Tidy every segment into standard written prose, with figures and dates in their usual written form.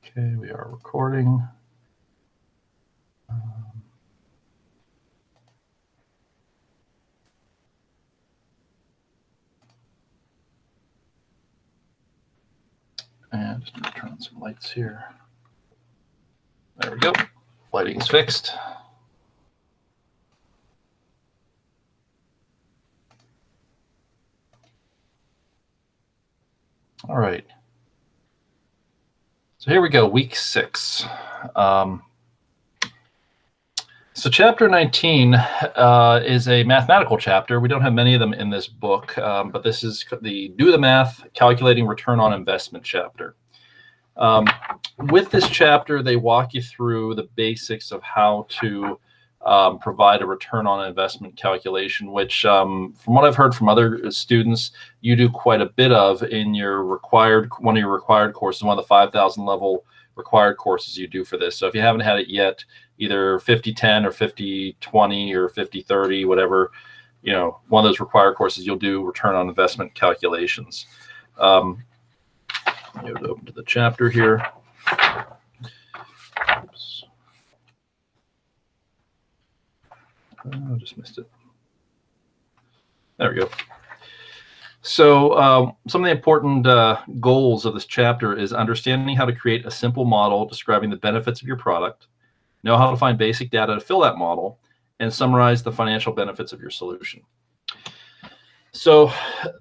Okay, we are recording. And just going to turn on some lights here. There we go. Lighting's fixed. All right. So here we go, week 6. So chapter 19 is a mathematical chapter. We don't have many of them in this book, but this is the Do the Math, Calculating Return on Investment chapter. With this chapter, they walk you through the basics of how to provide a return on investment calculation, which from what I've heard from other students, you do quite a bit of in your one of your required courses, one of the 5,000 level required courses you do for this. So if you haven't had it yet, either 50-10 or 50-20 or 50-30, whatever, one of those required courses, you'll do return on investment calculations. Open to the chapter here. Oops. I just missed it. There we go. So some of the important goals of this chapter is understanding how to create a simple model describing the benefits of your product, know how to find basic data to fill that model, and summarize the financial benefits of your solution. So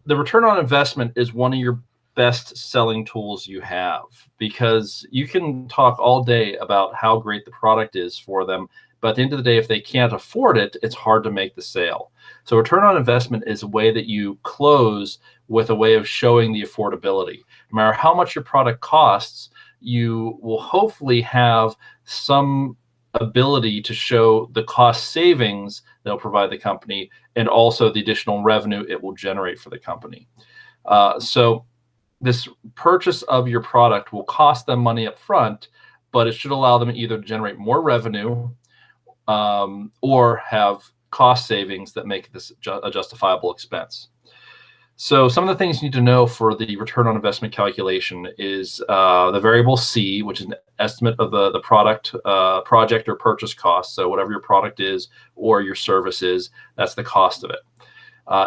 the return on investment is one of your best selling tools you have, because you can talk all day about how great the product is for them, but at the end of the day, if they can't afford it, it's hard to make the sale. So return on investment is a way that you close with a way of showing the affordability. No matter how much your product costs, you will hopefully have some ability to show the cost savings that will provide the company and also the additional revenue it will generate for the company. So this purchase of your product will cost them money up front, but it should allow them either to generate more revenue or have cost savings that make this a justifiable expense. So some of the things you need to know for the return on investment calculation is the variable C, which is an estimate of the project or purchase cost. So whatever your product is or your service is, that's the cost of it.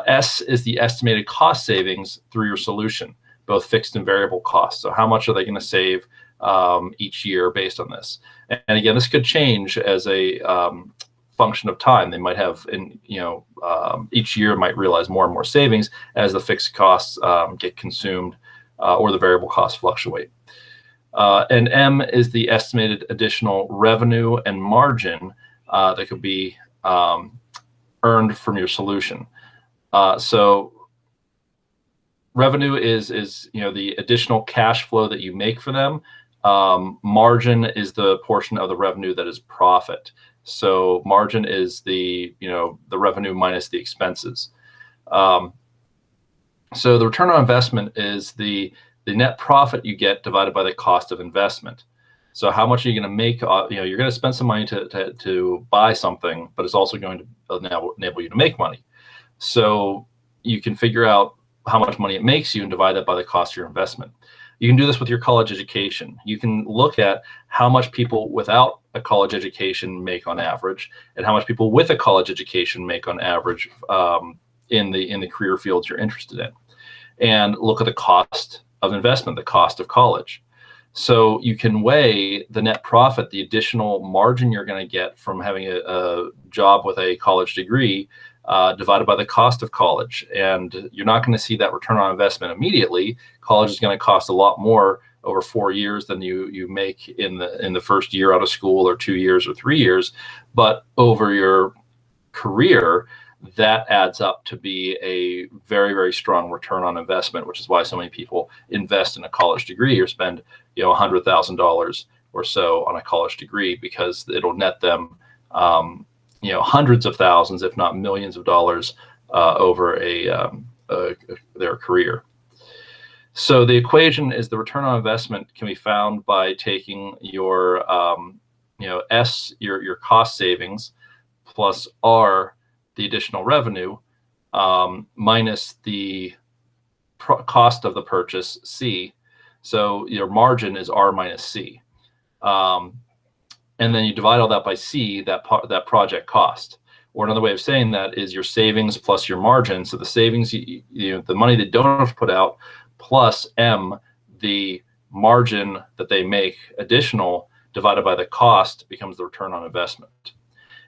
S is the estimated cost savings through your solution, both fixed and variable costs. So how much are they going to save each year based on this? And again, this could change as a function of time. They might have, each year might realize more and more savings as the fixed costs get consumed or the variable costs fluctuate. And M is the estimated additional revenue and margin that could be earned from your solution. So revenue is the additional cash flow that you make for them. Margin is the portion of the revenue that is profit. So margin is the revenue minus the expenses. So the return on investment is the net profit you get divided by the cost of investment. So how much are you going to make? You're going to spend some money to buy something, but it's also going to enable you to make money. So you can figure out how much money it makes you and divide that by the cost of your investment. You can do this with your college education. You can look at how much people without a college education make on average, and how much people with a college education make on average in the career fields you're interested in, and look at the cost of investment, the cost of college. So you can weigh the net profit, the additional margin you're going to get from having a job with a college degree, divided by the cost of college. And you're not going to see that return on investment immediately. College is going to cost a lot more over 4 years than you make in the first year out of school, or 2 years or 3 years. But over your career, that adds up to be a very, very strong return on investment, which is why so many people invest in a college degree or spend $100,000 or so on a college degree, because it'll net them hundreds of thousands, if not millions of dollars over their career. So the equation is the return on investment can be found by taking your S, your cost savings, plus R, the additional revenue, minus the cost of the purchase, C. So your margin is R minus C. And then you divide all that by C, that project cost. Or another way of saying that is your savings plus your margin. So the savings, the money they don't have to put out, plus M, the margin that they make additional, divided by the cost, becomes the return on investment.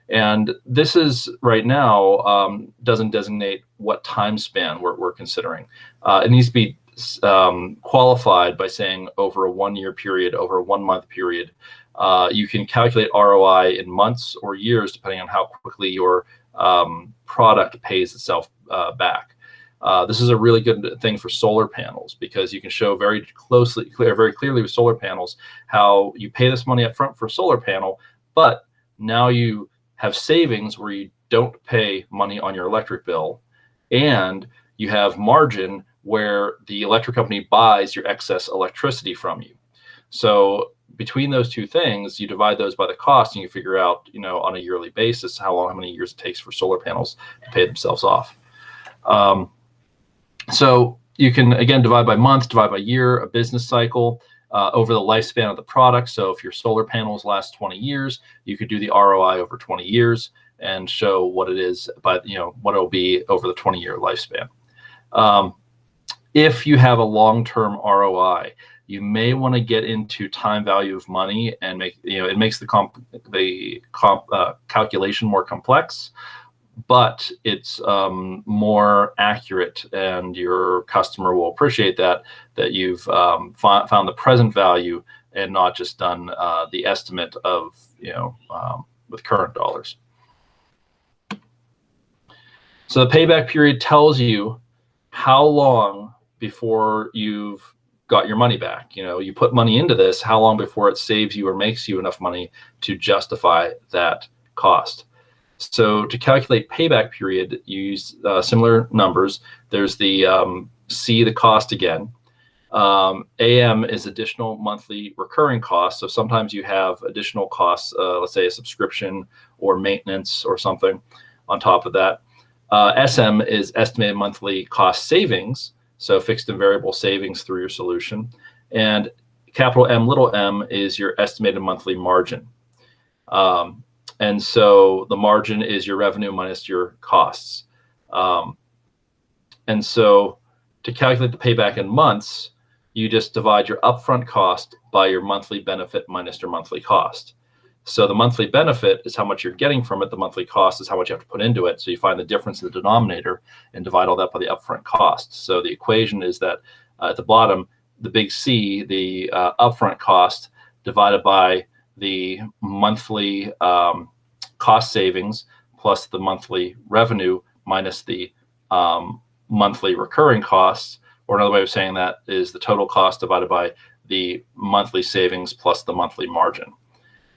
And this is right now doesn't designate what time span we're considering. It needs to be qualified by saying over a 1 year period, over a 1 month period. You can calculate ROI in months or years, depending on how quickly your product pays itself back. This is a really good thing for solar panels, because you can show very clearly with solar panels how you pay this money up front for a solar panel, but now you have savings where you don't pay money on your electric bill, and you have margin where the electric company buys your excess electricity from you. So between those two things, you divide those by the cost, and you figure out, on a yearly basis, how many years it takes for solar panels to pay themselves off. So you can, again, divide by month, divide by year, a business cycle, over the lifespan of the product. So if your solar panels last 20 years, you could do the ROI over 20 years and show what it is, but what it'll be over the 20-year lifespan. If you have a long-term ROI, you may want to get into time value of money and make, it makes the calculation more complex, but it's more accurate, and your customer will appreciate that you've found the present value and not just done the estimate of, with current dollars. So the payback period tells you how long before you've got your money back. You put money into this, how long before it saves you or makes you enough money to justify that cost. So to calculate payback period, you use similar numbers. There's the C, the cost again. AM is additional monthly recurring costs. So sometimes you have additional costs, let's say a subscription or maintenance or something on top of that. SM is estimated monthly cost savings, so fixed and variable savings through your solution. And capital M, little m is your estimated monthly margin. And so the margin is your revenue minus your costs. And so to calculate the payback in months, you just divide your upfront cost by your monthly benefit minus your monthly cost. So the monthly benefit is how much you're getting from it. The monthly cost is how much you have to put into it. So you find the difference in the denominator and divide all that by the upfront cost. So the equation is that at the bottom, the big C, the upfront cost, divided by the monthly cost savings plus the monthly revenue minus the monthly recurring costs, or another way of saying that is the total cost divided by the monthly savings plus the monthly margin.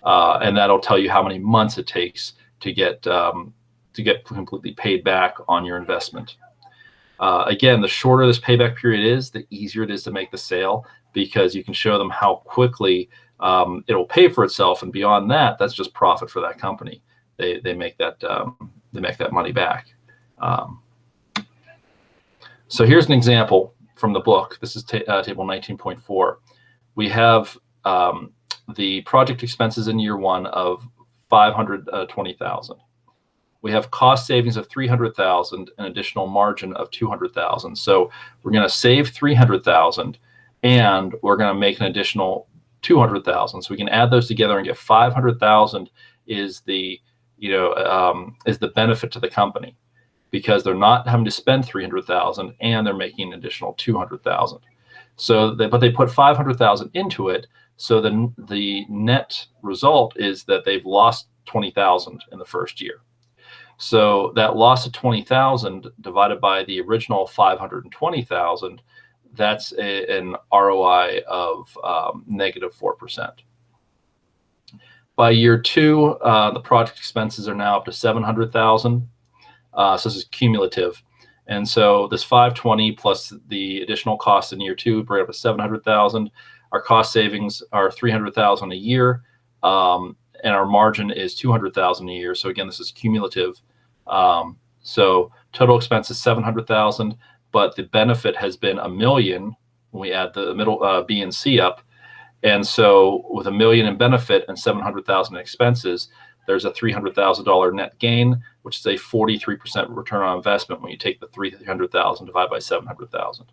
And that'll tell you how many months it takes to get completely paid back on your investment. Again, the shorter this payback period is, the easier it is to make the sale, because you can show them how quickly it'll pay for itself, and beyond that, that's just profit for that company. They make that money back. So here's an example from the book. This is table 19.4. We have the project expenses in year one of $520,000. We have cost savings of $300,000, an additional margin of $200,000. So we're going to save $300,000, and we're going to make an additional $200,000. So we can add those together and get $500,000 is the is the benefit to the company, because they're not having to spend $300,000 and they're making an additional $200,000. So but they put $500,000 into it. So then the net result is that they've lost $20,000 in the first year. So that loss of $20,000 divided by the original $520,000, that's an ROI of -4%. By year two, the project expenses are now up to $700,000. So this is cumulative. And so this 520 plus the additional costs in year two bring up to $700,000. Our cost savings are $300,000 a year, and our margin is $200,000 a year. So again, this is cumulative. So total expense is $700,000, but the benefit has been $1 million when we add the middle B and C up, And so with $1 million in benefit and $700,000 in expenses, there's a $300,000 net gain, which is a 43% return on investment when you take the $300,000 divided by $700,000.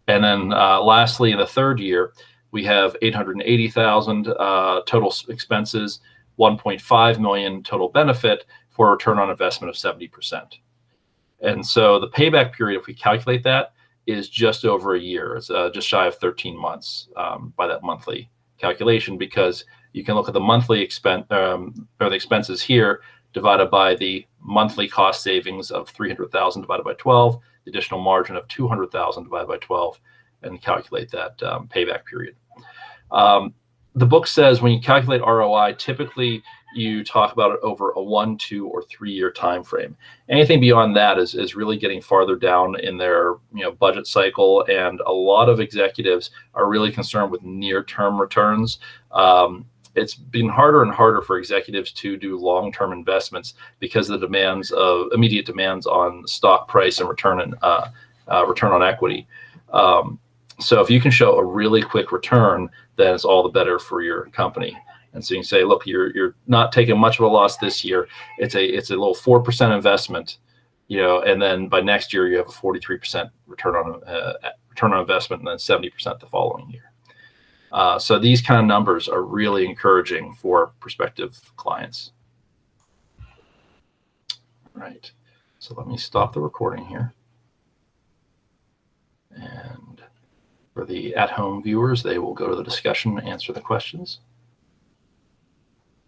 And then lastly, in the third year, we have $880,000 total expenses, $1.5 million total benefit for a return on investment of 70%. And so the payback period, if we calculate that, is just over a year. It's just shy of 13 months by that monthly calculation, because you can look at the monthly expense or the expenses here divided by the monthly cost savings of 300,000 divided by 12, the additional margin of 200,000 divided by 12, and calculate that payback period. The book says when you calculate ROI, typically you talk about it over a 1, 2, or 3 year time frame. Anything beyond that is really getting farther down in their budget cycle, and a lot of executives are really concerned with near-term returns. It's been harder and harder for executives to do long-term investments because of the demands of immediate demands on stock price and return on equity. So if you can show a really quick return, then it's all the better for your company. And so you can say, look, you're not taking much of a loss this year. It's a little 4% investment, and then by next year you have a 43% return on investment, and then 70% the following year. So these kind of numbers are really encouraging for prospective clients. Right. So let me stop the recording here. And for the at-home viewers, they will go to the discussion and answer the questions.